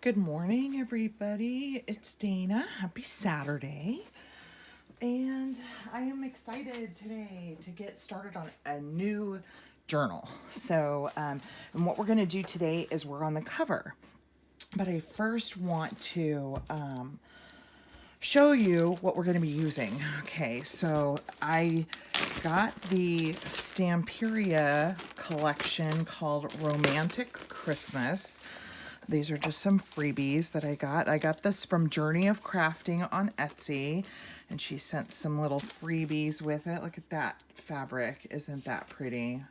Good morning, everybody. It's Dana. Happy Saturday. And I am excited today to get started on a new journal. And what we're going to do today is we're on the cover. But I first want to show you what we're going to be using. Okay, so I got the Stamperia collection called Romantic Christmas. These are just some freebies that I got. I got this from Journey of Crafting on Etsy, and she sent some little freebies with it. Look at that fabric. Isn't that pretty?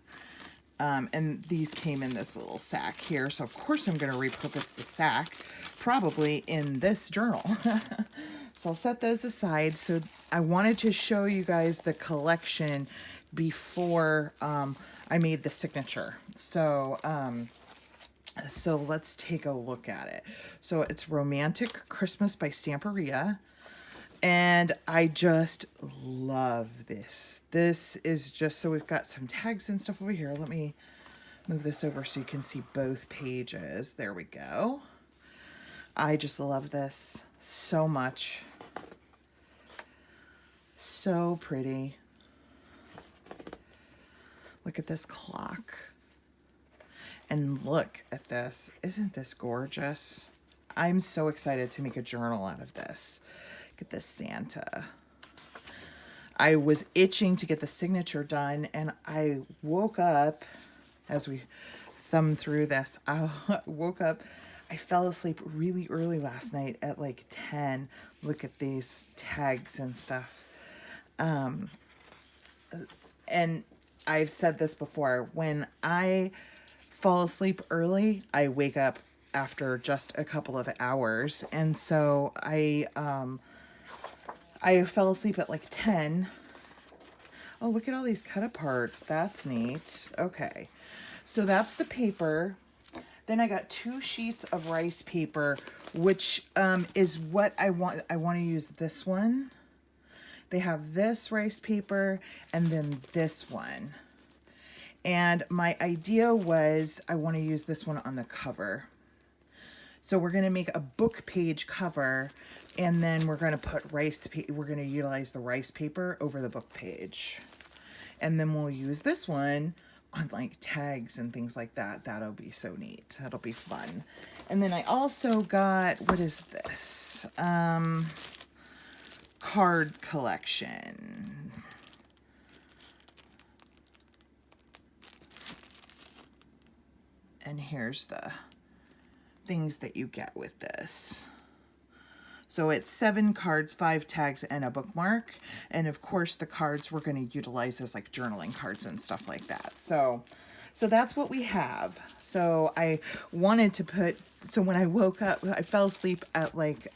And these came in this little sack here, so of course I'm going to repurpose the sack, probably in this journal. So I'll set those aside. So I wanted to show you guys the collection before I made the signature. So let's take a look at it. So it's Romantic Christmas by Stamperia. And I just love this. This is just, so we've got some tags and stuff over here. Let me move this over so you can see both pages. There we go. I just love this so much. So pretty. Look at this clock. And look at this. Isn't this gorgeous? I'm so excited to make a journal out of this. Look at this Santa. I was itching to get the signature done, and I woke up, as we thumb through this, I woke up, I fell asleep really early last night at like 10. Look at these tags and stuff. And I've said this before, when I fall asleep early, I wake up after just a couple of hours. And so I fell asleep at like 10. Oh, look at all these cut aparts. That's neat. Okay. So that's the paper. Then I got 2 sheets of rice paper, which is what I want. I want to use this one. They have this rice paper and then this one. And my idea was I want to use this one on the cover. So we're going to make a book page cover, and then we're going to put we're going to utilize the rice paper over the book page. And then we'll use this one on like tags and things like that. That'll be so neat. That'll be fun. And then I also got, what is this? Card collection. And here's the things that you get with this. So it's 7 cards, 5 tags, and a bookmark. And of course the cards we're going to utilize as like journaling cards and stuff like that. So that's what we have. So I wanted to so when I woke up, I fell asleep at like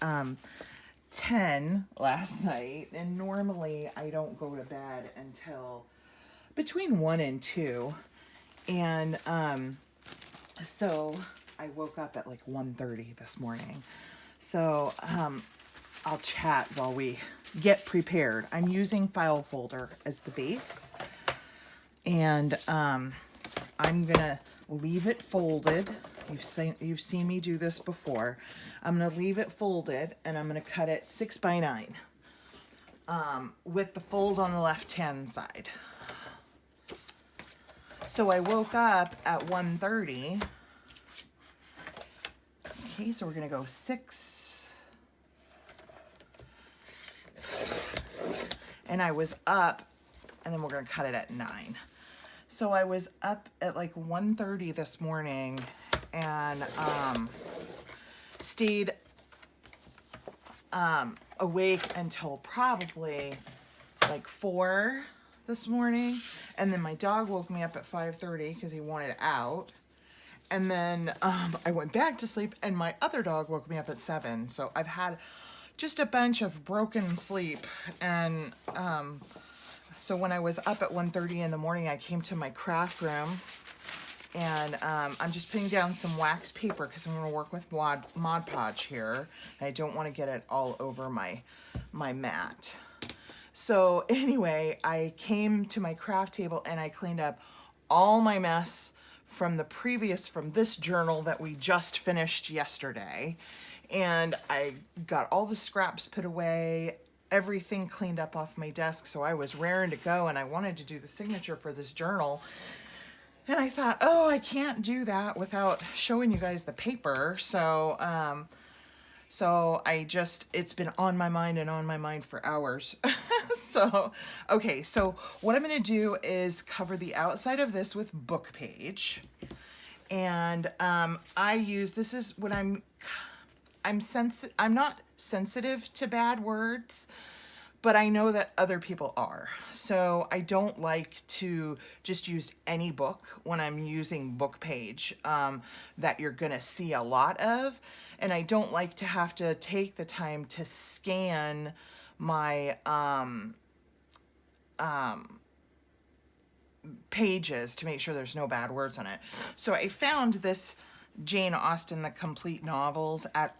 10 last night. And normally I don't go to bed until between 1 and 2. And so I woke up at like 1:30 this morning. So I'll chat while we get prepared. I'm using file folder as the base. And I'm gonna leave it folded. You've seen me do this before. I'm gonna leave it folded, and I'm gonna cut it 6 by 9 with the fold on the left-hand side. So I woke up at 1:30. Okay, so we're gonna go 6. And I was up, and then we're gonna cut it at 9. So I was up at like 1:30 this morning, and stayed awake until probably like 4 this morning. And then my dog woke me up at 5:30 because he wanted out. And then I went back to sleep, and my other dog woke me up at 7. So I've had just a bunch of broken sleep. And so when I was up at 1:30 in the morning, I came to my craft room, and I'm just putting down some wax paper because I'm going to work with Mod Podge here. And I don't want to get it all over my mat. So anyway, I came to my craft table, and I cleaned up all my mess from this journal that we just finished yesterday. And I got all the scraps put away, everything cleaned up off my desk. So I was raring to go, and I wanted to do the signature for this journal. And I thought, oh, I can't do that without showing you guys the paper. So it's been on my mind for hours. Okay, so what I'm gonna do is cover the outside of this with book page. And this is what I'm not sensitive to bad words, but I know that other people are. So I don't like to just use any book when I'm using book page that you're gonna see a lot of. And I don't like to have to take the time to scan my pages to make sure there's no bad words on it. So I found this Jane Austen, the complete novels at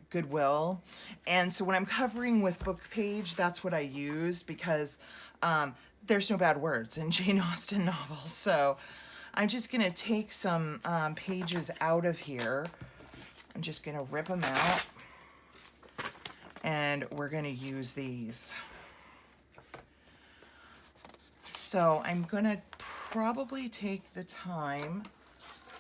Goodwill. And so when I'm covering with book page, that's what I use, because there's no bad words in Jane Austen novels. So I'm just gonna take some pages out of here. I'm just gonna rip them out, and we're gonna use these. So I'm gonna probably take the time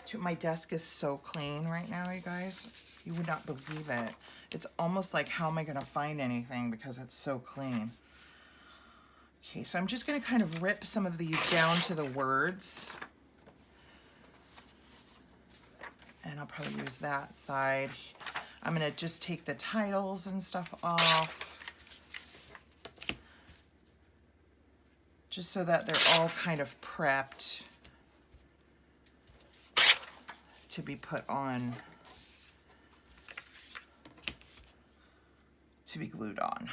to, my desk is so clean right now, you guys. You would not believe it. It's almost like, how am I gonna find anything because it's so clean? Okay, so I'm just gonna kind of rip some of these down to the words. And I'll probably use that side. I'm gonna just take the titles and stuff off, just so that they're all kind of prepped to be put on, to be glued on.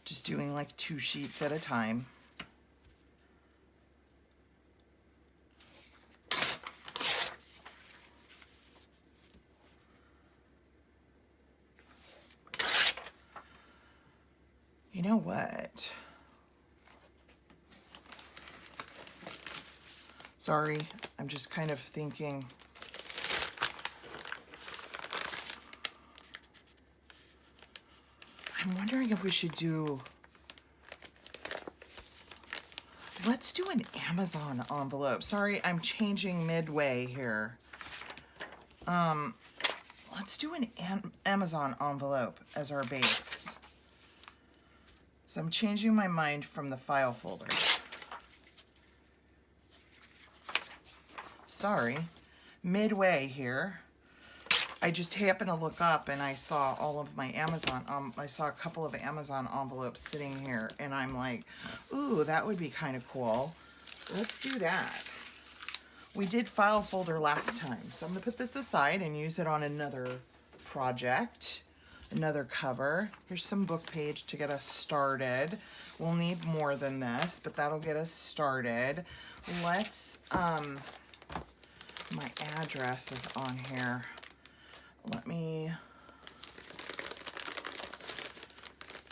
Just doing like 2 sheets at a time. You know what? Sorry, I'm just kind of thinking. I'm wondering if we should do, let's do an Amazon envelope. Sorry, I'm changing midway here. Let's do an Amazon envelope as our base. So I'm changing my mind from the file folder. Sorry, midway here. I just happened to look up and I saw all of my Amazon, I saw a couple of Amazon envelopes sitting here, and I'm like, ooh, that would be kind of cool. Let's do that. We did file folder last time, so I'm gonna put this aside and use it on another project, another cover. Here's some book page to get us started. We'll need more than this, but that'll get us started. Let's, my address is on here. Let me,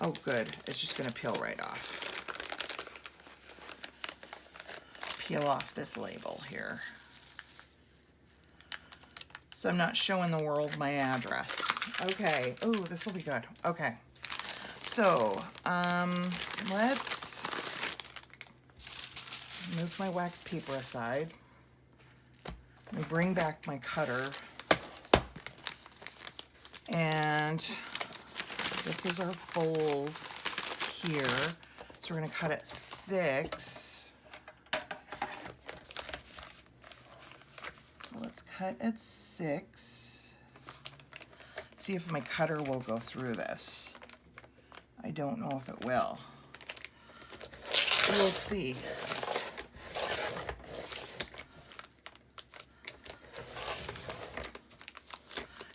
oh good, it's just gonna peel right off. Peel off this label here. So I'm not showing the world my address. Okay, oh, this will be good. Okay, so let's move my wax paper aside. Let me bring back my cutter. And this is our fold here. So we're gonna cut at 6. So let's cut at 6. See if my cutter will go through this. I don't know if it will. We'll see.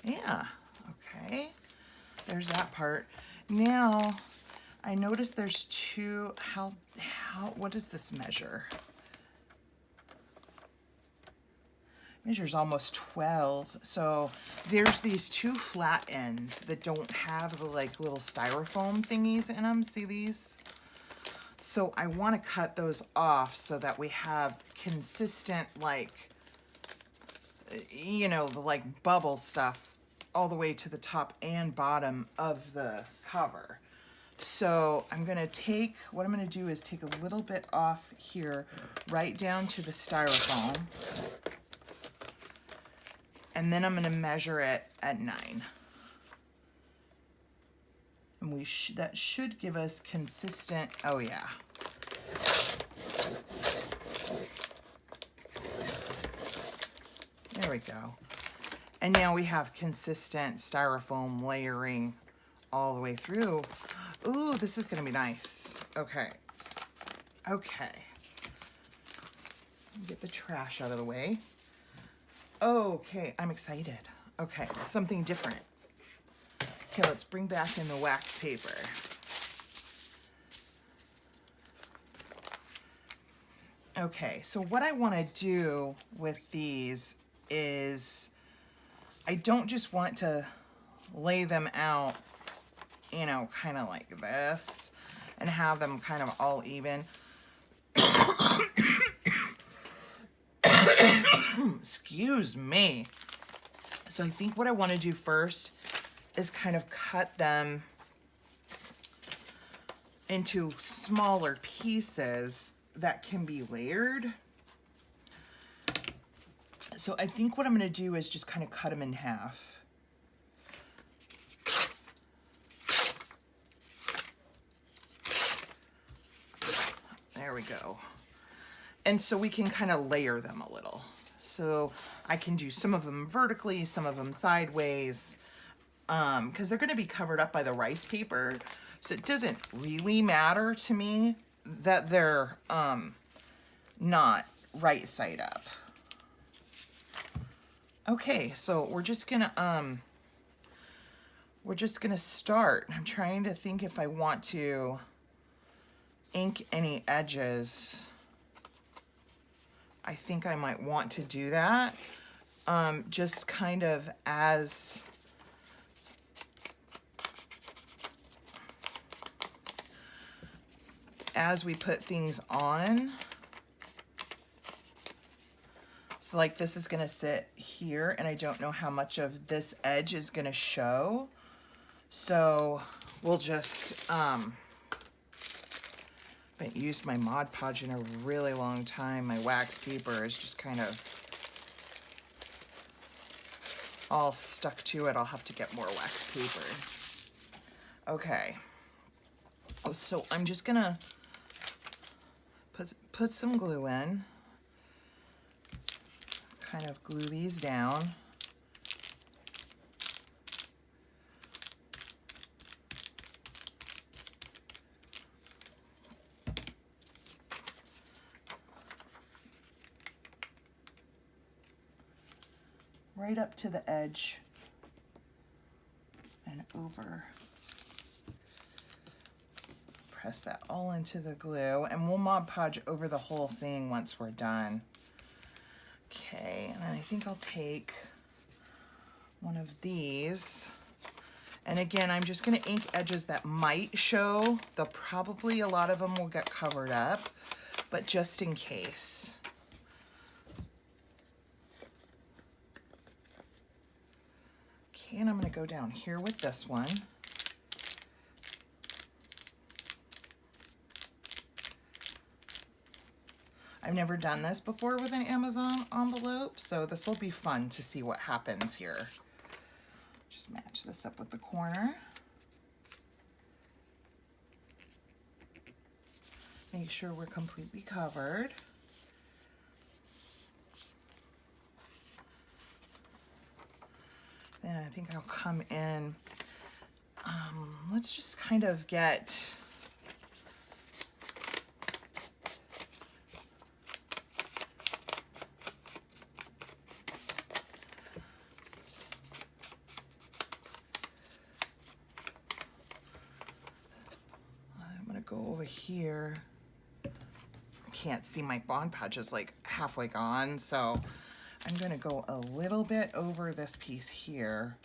Yeah. Okay, there's that part. Now, I noticed there's 2, what does this measure? measures almost 12. So there's these two flat ends that don't have the like little styrofoam thingies in them. See these? So I want to cut those off so that we have consistent, like, you know, the like bubble stuff all the way to the top and bottom of the cover. So I'm gonna take, what I'm gonna do is take a little bit off here, right down to the styrofoam. And then I'm gonna measure it at 9. And that should give us consistent, oh yeah. There we go. And now we have consistent styrofoam layering all the way through. Ooh, this is gonna be nice. Okay. Okay. Get the trash out of the way. Okay, I'm excited. Okay, something different. Okay, let's bring back in the wax paper. Okay, so what I want to do with these is I don't just want to lay them out, you know, kind of like this and have them kind of all even. Excuse me. So I think what I want to do first is kind of cut them into smaller pieces that can be layered. So I think what I'm going to do is just kind of cut them in half. There we go. And so we can kind of layer them a little. So I can do some of them vertically, some of them sideways, because they're going to be covered up by the rice paper. So it doesn't really matter to me that they're not right side up. Okay, so we're just gonna start. I'm trying to think if I want to ink any edges. I think I might want to do that. Just kind of as we put things on. So like this is gonna sit here and I don't know how much of this edge is gonna show. So we'll just, I haven't used my Mod Podge in a really long time. My wax paper is just kind of all stuck to it. I'll have to get more wax paper. Okay. Oh, so I'm just gonna put some glue in. Kind of glue these down. Right up to the edge and over. Press that all into the glue and we'll Mod Podge over the whole thing once we're done. Okay, and then I think I'll take one of these. And again, I'm just gonna ink edges that might show. They'll probably, a lot of them will get covered up, but just in case. Okay, and I'm gonna go down here with this one. I've never done this before with an Amazon envelope, so this will be fun to see what happens here. Just match this up with the corner. Make sure we're completely covered. Then I think I'll come in. Let's just kind of get go over here. I can't see my Mod Podge is like halfway gone, so I'm going to go a little bit over this piece here.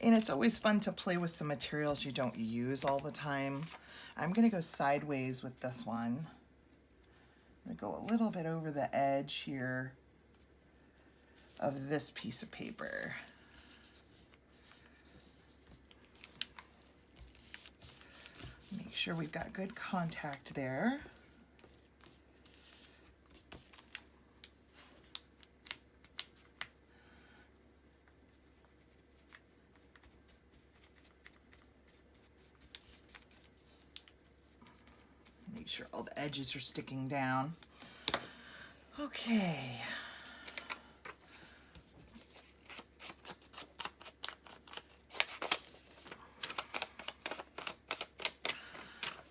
And it's always fun to play with some materials you don't use all the time. I'm going to go sideways with this one. I'm going to go a little bit over the edge here of this piece of paper. Make sure we've got good contact there. Make sure all the edges are sticking down. Okay.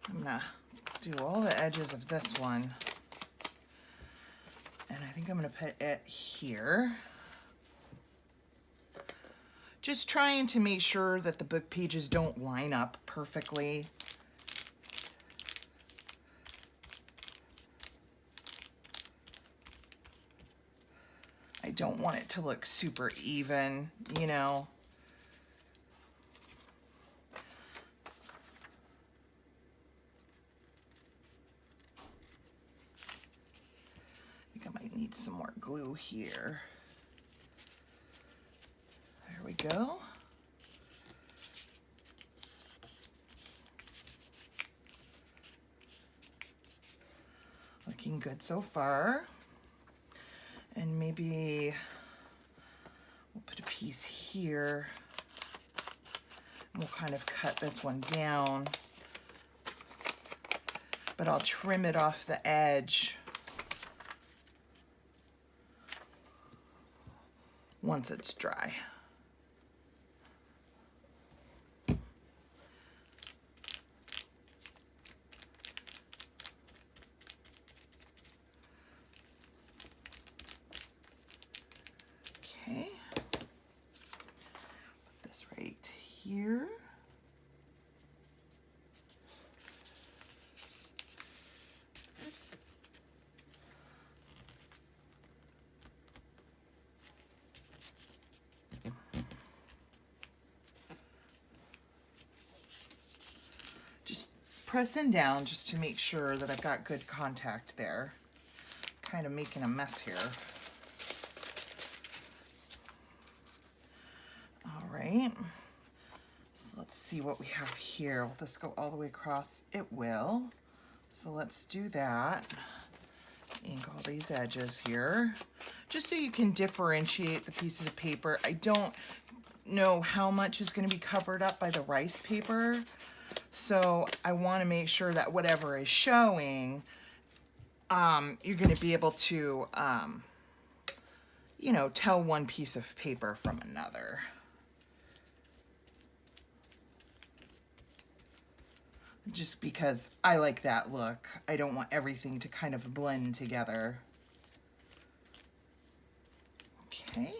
I'm gonna do all the edges of this one. And I think I'm gonna put it here. Just trying to make sure that the book pages don't line up perfectly. I don't want it to look super even, you know. I think I might need some more glue here. There we go. Looking good so far. And maybe we'll put a piece here. We'll kind of cut this one down, but I'll trim it off the edge once it's dry. Okay, put this right here. Just pressing down just to make sure that I've got good contact there. Kind of making a mess here. All right, so let's see what we have here. Will this go all the way across? It will. So let's do that. Ink all these edges here, just so you can differentiate the pieces of paper. I don't know how much is going to be covered up by the rice paper, so I want to make sure that whatever is showing, you're going to be able to, you know, tell one piece of paper from another. Just because I like that look. I don't want everything to kind of blend together. Okay.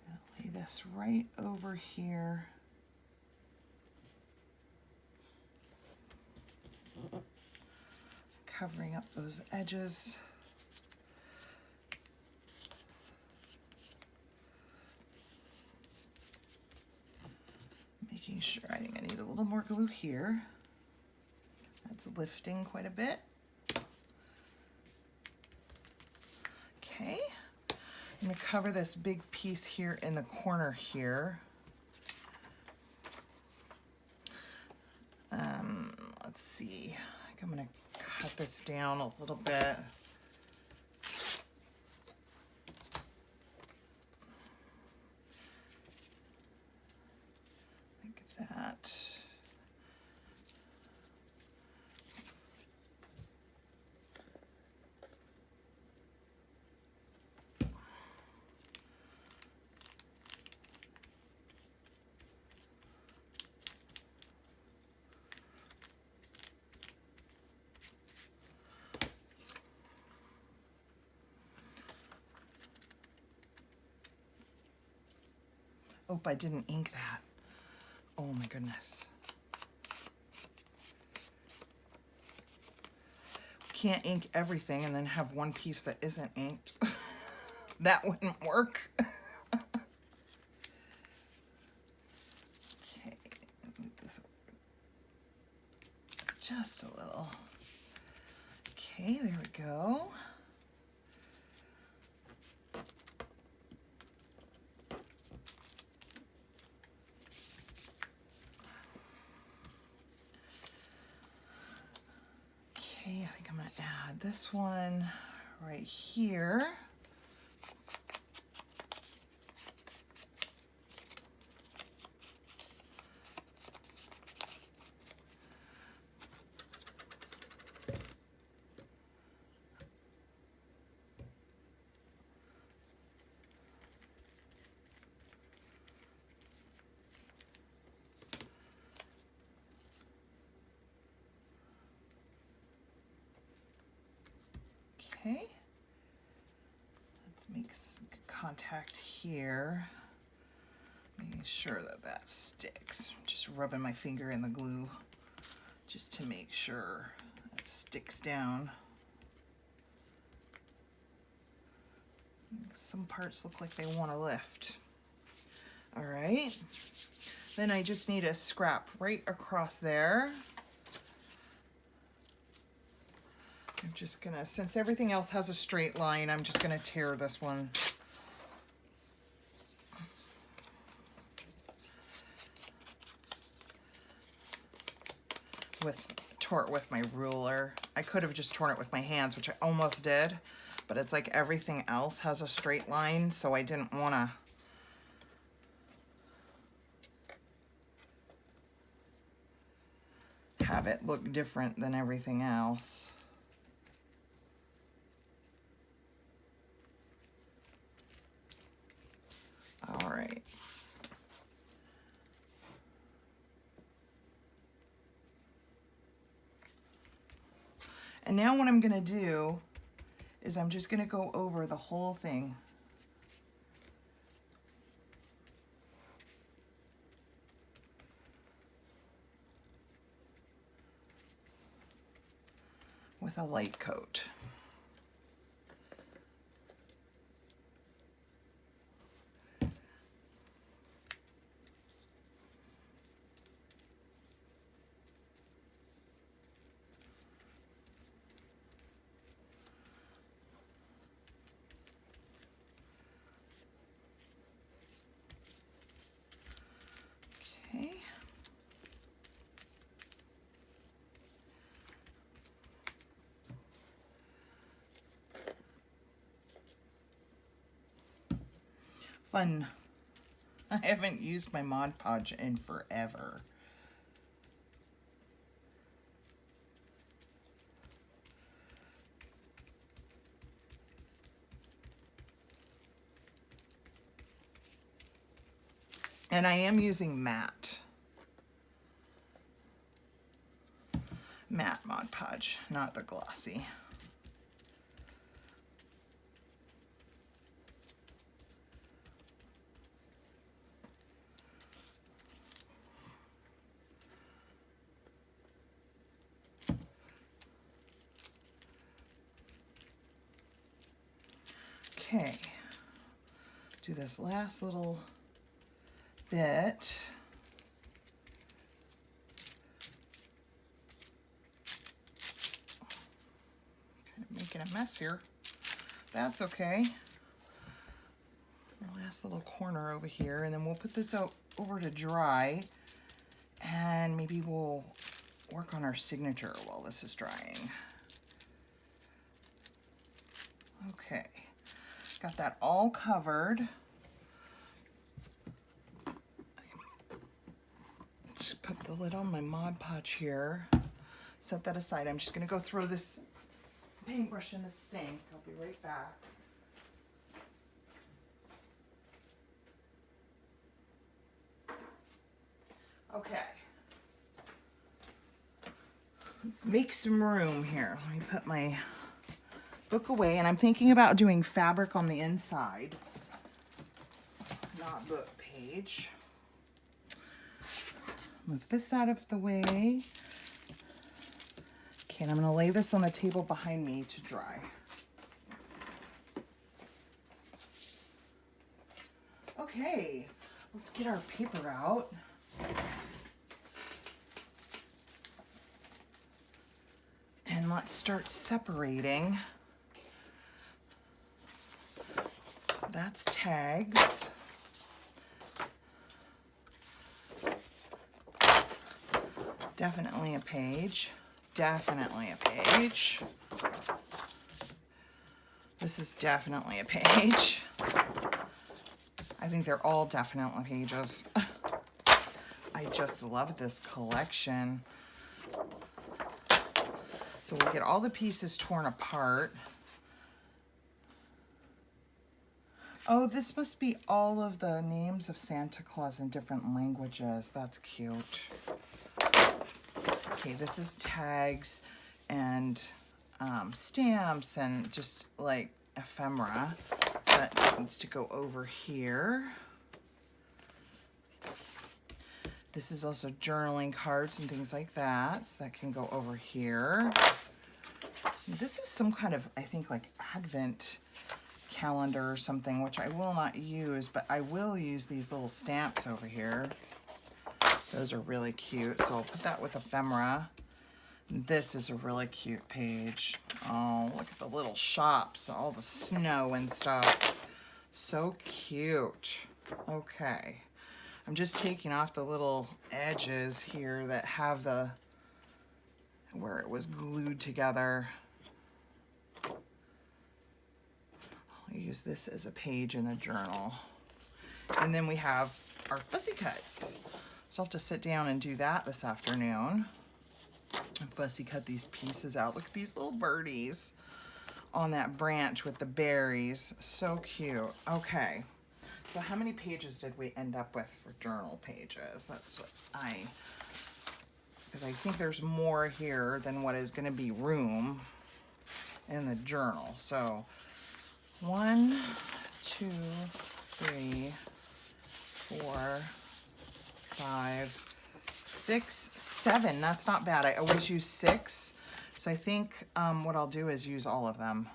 I'll lay this right over here. Covering up those edges. Making sure, I think I need a little more glue here. That's lifting quite a bit. Okay, I'm gonna cover this big piece here in the corner here. Let's see, I think I'm gonna cut this down a little bit. That. Oh, I didn't ink that. Oh my goodness. can't ink everything and then have one piece that isn't inked. That wouldn't work. Okay, move this just a little. Okay, there we go. Okay, I think I'm gonna add this one right here. Okay, let's make some contact here. Making sure that that sticks. Just rubbing my finger in the glue just to make sure that sticks down. Some parts look like they want to lift. All right, then I just need a scrap right across there. I'm just gonna, since everything else has a straight line, I'm just gonna tear this one. Tore it with my ruler. I could have just torn it with my hands, which I almost did, but it's like everything else has a straight line, so I didn't wanna have it look different than everything else. All right. And now what I'm gonna do is I'm just gonna go over the whole thing. With a light coat. Okay. Fun. I haven't used my Mod Podge in forever. And I am using matte Mod Podge, not the glossy. Okay, do this last little bit. Kind of making a mess here. That's okay. The last little corner over here, and then we'll put this out over to dry, and maybe we'll work on our signature while this is drying. Okay, got that all covered. Just put the lid on my Mod Podge here. Set that aside. I'm just gonna go throw this paintbrush in the sink. I'll be right back. Okay. Let's make some room here. Let me put my book away, and I'm thinking about doing fabric on the inside, not book page. Move this out of the way. Okay, and I'm going to lay this on the table behind me to dry. Okay, let's get our paper out. And let's start separating. That's tags. Definitely a page. Definitely a page. This is definitely a page. I think they're all definitely pages. I just love this collection. So we'll get all the pieces torn apart. Oh, this must be all of the names of Santa Claus in different languages. That's cute. Okay, this is tags and stamps and just like ephemera. So that needs to go over here. This is also journaling cards and things like that. So that can go over here. This is some kind of, I think, like Advent calendar or something, which I will not use, but I will use these little stamps over here. Those are really cute. So I'll put that with ephemera. This is a really cute page. Oh, look at the little shops, all the snow and stuff. So cute. Okay. I'm just taking off the little edges here that have the, where it was glued together. I'll use this as a page in the journal. And then we have our fussy cuts. So I'll have to sit down and do that this afternoon. And fussy cut these pieces out. Look at these little birdies on that branch with the berries. So cute. Okay. So how many pages did we end up with for journal pages? That's what because I think there's more here than what is going to be room in the journal. So 1, 2, 3, 4, 5, 6, 7. That's not bad. I always use 6. So I think what I'll do is use all of them.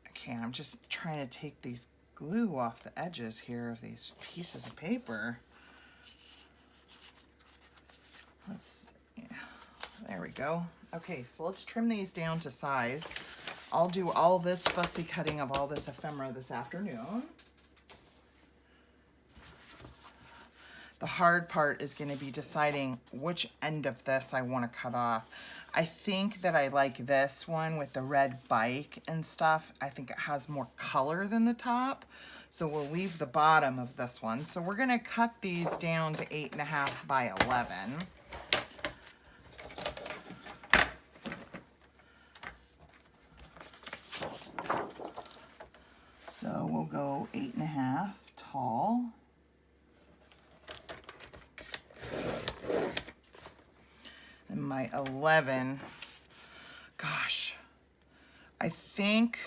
Okay, I'm just trying to take these glue off the edges here of these pieces of paper. There we go. Okay, so let's trim these down to size. I'll do all this fussy cutting of all this ephemera this afternoon. The hard part is going to be deciding which end of this I want to cut off. I think that I like this one with the red bike and stuff. I think it has more color than the top. So we'll leave the bottom of this one. So we're going to cut these down to 8.5 by 11. So we'll go 8.5 tall. And my 11, gosh, I think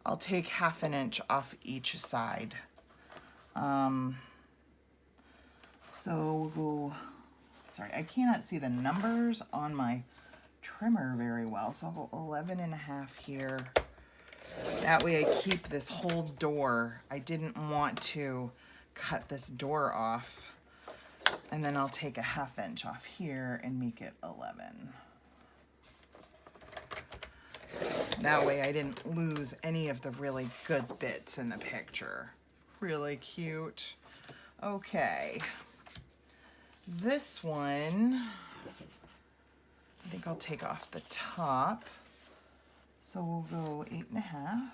I'll take 1/2 inch off each side. So we'll go, sorry, I cannot see the numbers on my trimmer very well. So I'll go 11.5 here. That way I keep this whole door. I didn't want to cut this door off. And then I'll take 1/2 inch off here and make it 11. That way I didn't lose any of the really good bits in the picture. Really cute. Okay. This one, I think I'll take off the top. So we'll go 8.5.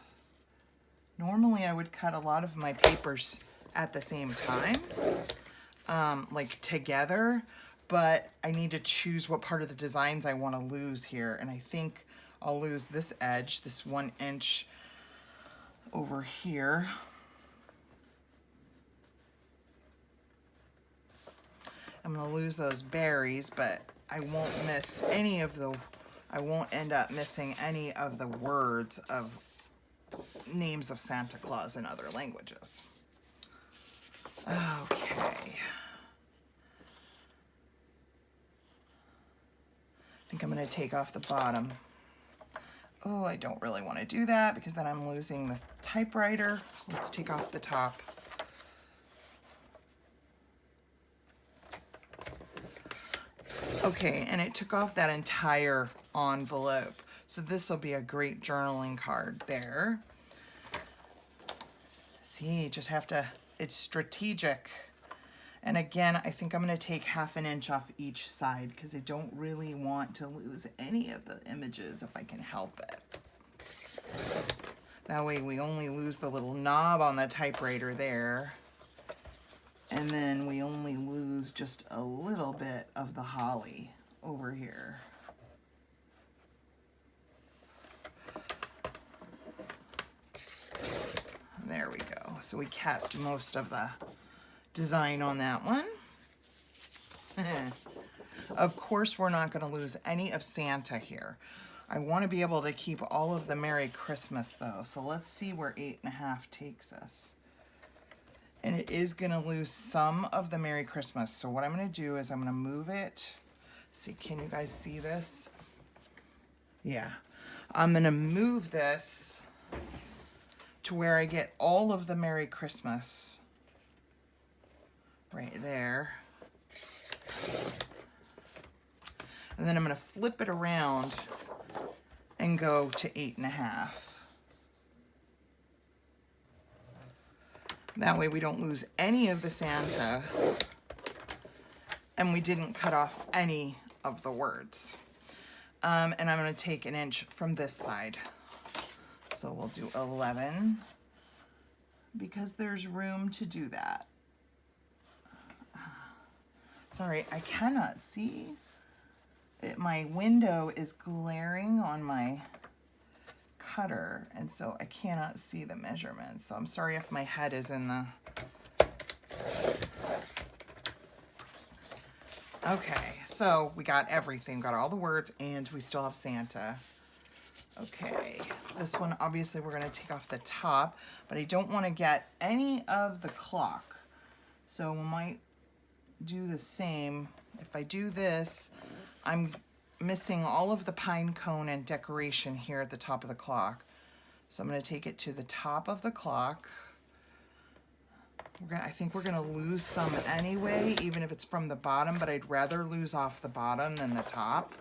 Normally I would cut a lot of my papers at the same time. Like together, but I need to choose what part of the designs I want to lose here, and I think I'll lose this edge, this 1 inch over here. I'm going to lose those berries, but I won't miss any of the, I won't end up missing any of the words of names of Santa Claus in other languages. Okay. think I'm going to take off the bottom. Oh, I don't really want to do that because then I'm losing the typewriter. Let's take off the top. Okay, and it took off that entire envelope. So this will be a great journaling card there. See, just have to, it's strategic. And again, I think I'm going to take 1/2 inch off each side because I don't really want to lose any of the images if I can help it. That way we only lose the little knob on the typewriter there. And then we only lose just a little bit of the holly over here. There we go. So we kept most of the design on that one. Of course, we're not going to lose any of Santa here. I want to be able to keep all of the Merry Christmas though. So let's see where 8.5 takes us. And it is going to lose some of the Merry Christmas. So what I'm going to do is I'm going to move it. See, can you guys see this? Yeah. I'm going to move this to where I get all of the Merry Christmas right there. And then I'm going to flip it around and go to 8.5. That way we don't lose any of the Santa and we didn't cut off any of the words. And I'm going to take 1 inch from this side. So we'll do 11 because there's room to do that. Sorry, I cannot see. My window is glaring on my cutter, and so I cannot see the measurements. So I'm sorry if my head is in the... Okay, so we got everything. Got all the words, and we still have Santa. Okay, this one, obviously, we're going to take off the top, but I don't want to get any of the clock. So we might do the same. If I do this, I'm missing all of the pine cone and decoration here at the top of the clock. So I'm going to take it to the top of the clock. I think we're going to lose some anyway, even if it's from the bottom, but I'd rather lose off the bottom than the top.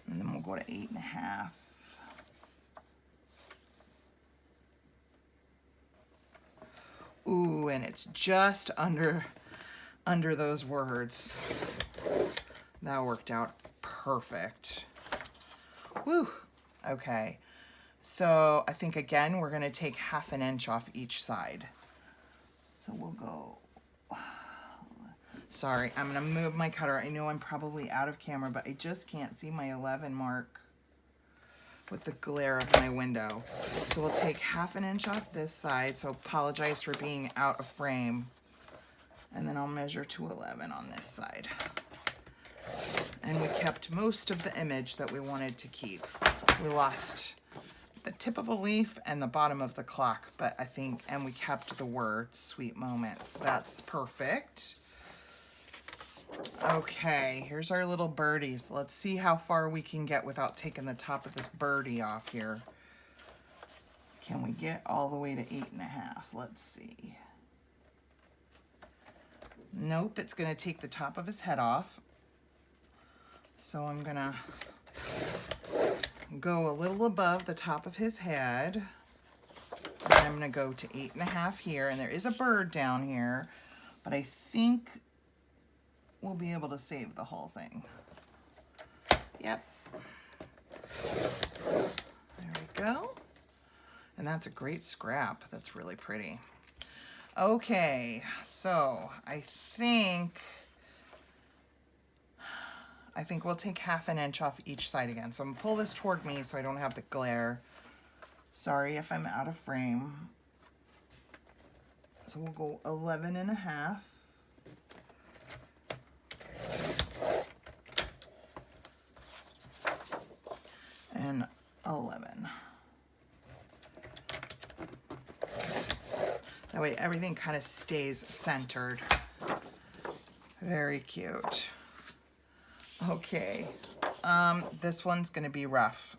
And then we'll go to 8.5. Ooh, and it's just under those words. That worked out perfect. Woo! Okay, so I think again we're going to take 1/2 inch off each side. So we'll go... Sorry, I'm going to move my cutter. I know I'm probably out of camera, but I just can't see my 11 mark with the glare of my window. So we'll take 1/2 inch off this side, so apologize for being out of frame. And then I'll measure to 11 on this side. And we kept most of the image that we wanted to keep. We lost the tip of a leaf and the bottom of the clock, but I think, and we kept the words, sweet moments. That's perfect. Okay, here's our little birdies. Let's see how far we can get without taking the top of this birdie off here. Can we get all the way to 8.5? Let's see. Nope, it's going to take the top of his head off. So I'm going to go a little above the top of his head. And I'm going to go to 8.5 here. And there is a bird down here, but I think we'll be able to save the whole thing. Yep. There we go. And that's a great scrap. That's really pretty. Okay, so I think we'll take 1/2 inch off each side again. So I'm gonna pull this toward me so I don't have the glare. Sorry if I'm out of frame. So we'll go 11.5. And 11. That way everything kind of stays centered. Very cute. Okay. This one's gonna be rough.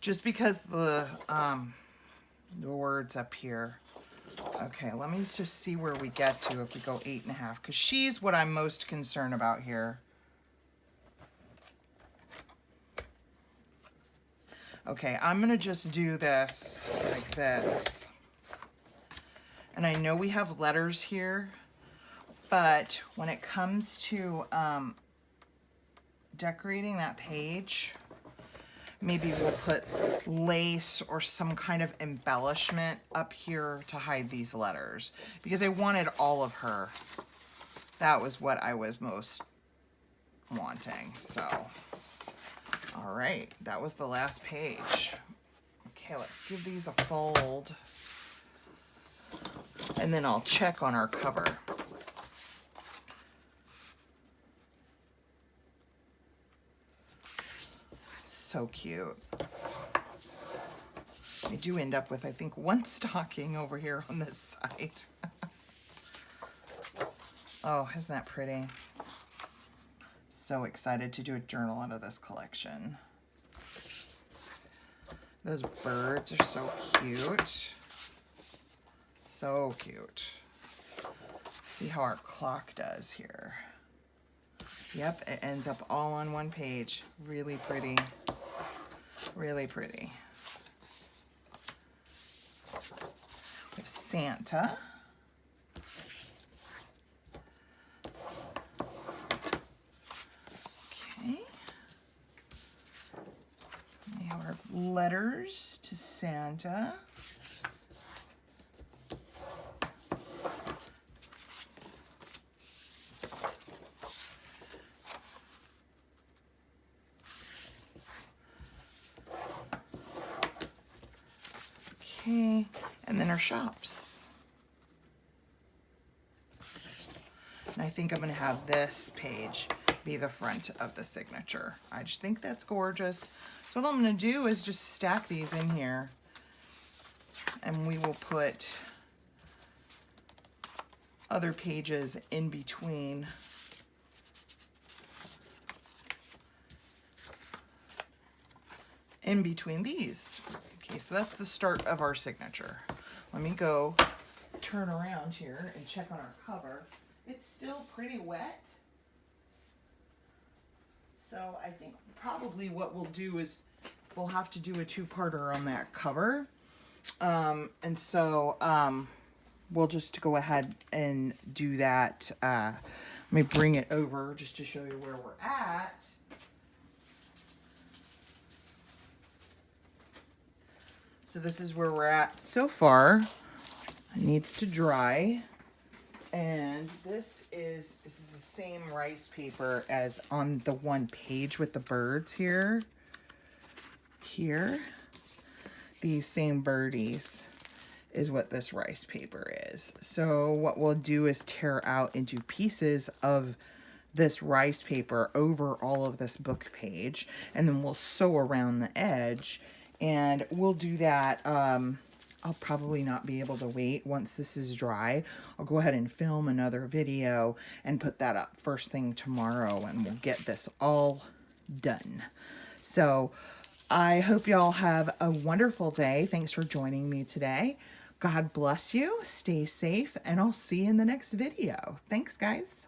Just because the words up here. Okay, let me just see where we get to if we go 8.5, because she's what I'm most concerned about here. Okay, I'm gonna just do this like this. And I know we have letters here, but when it comes to decorating that page, maybe we'll put lace or some kind of embellishment up here to hide these letters, because I wanted all of her. That was what I was most wanting. So, all right, that was the last page. Okay, let's give these a fold, and then I'll check on our cover. So cute. I do end up with, I think, one stocking over here on this side. Oh, isn't that pretty? So excited to do a journal out of this collection. Those birds are so cute. So cute. See how our clock does here. Yep, it ends up all on one page. Really pretty. Really pretty. We have Santa. Okay. We have our letters to Santa. Okay, and then our shops. And I think I'm going to have this page be the front of the signature. I just think that's gorgeous. So what I'm going to do is just stack these in here, and we will put other pages in between. In between these. Okay, so that's the start of our signature. Let me go turn around here and check on our cover. It's still pretty wet. So I think probably what we'll do is we'll have to do a two-parter on that cover. And so we'll just go ahead and do that. Let me bring it over just to show you where we're at. So this is where we're at so far. It needs to dry. And this is the same rice paper as on the one page with the birds here. Here. These same birdies is what this rice paper is. So what we'll do is tear out into pieces of this rice paper over all of this book page, and then we'll sew around the edge. And we'll do that. I'll probably not be able to wait once this is dry. I'll go ahead and film another video and put that up first thing tomorrow, and we'll get this all done. So I hope y'all have a wonderful day. Thanks for joining me today. God bless you. Stay safe, and I'll see you in the next video. Thanks, guys.